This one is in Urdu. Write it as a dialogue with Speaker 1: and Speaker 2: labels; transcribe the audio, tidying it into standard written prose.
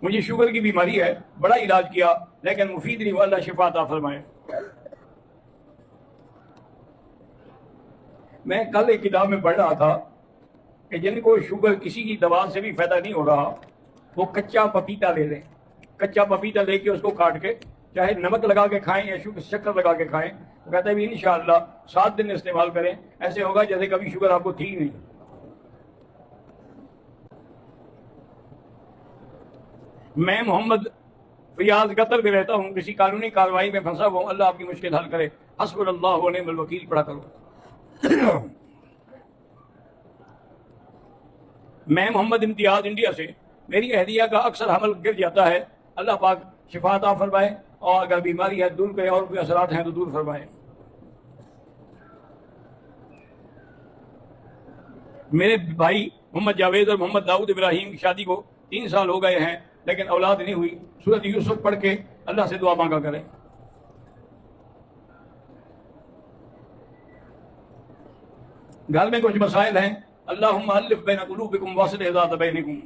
Speaker 1: مجھے شوگر کی بیماری ہے، بڑا علاج کیا لیکن مفید نہیں ہوا، اللہ شفا عطا فرمائے۔ میں کل ایک کتاب میں پڑھ رہا تھا کہ جن کو شوگر کسی کی دوا سے بھی فائدہ نہیں ہو رہا، وہ کچا پپیتا لے لیں، کچا پپیتا لے کے اس کو کاٹ کے چاہے نمک لگا کے کھائیں یا شکر لگا کے کھائیں، وہ کہتا ہے بھی انشاءاللہ 7 دن استعمال کریں، ایسے ہوگا جیسے کبھی شوگر آپ کو تھی نہیں۔ میں محمد فیاض قطر میں رہتا ہوں، کسی قانونی کارروائی میں پھنسا ہوا ہوں، اللہ آپ کی مشکل حل کرے، حسبنا اللہ و نعم الوکیل پڑھا کرو۔ میں محمد امتیاز انڈیا سے، میری اہلیہ کا اکثر حمل گر جاتا ہے، اللہ پاک شفا عطا فرمائے، اور اگر بیماری ہے دور کرے اور کوئی اثرات ہیں تو دور فرمائے۔ میرے بھائی محمد جاوید اور محمد داؤد ابراہیم کی شادی کو 3 سال ہو گئے ہیں لیکن اولاد نہیں ہوئی، سورۃ یوسف پڑھ کے اللہ سے دعا مانگا کریں۔ گھر میں کچھ مسائل ہیں، اللہم الف بین قلوبکم واصلح ذات بینکم۔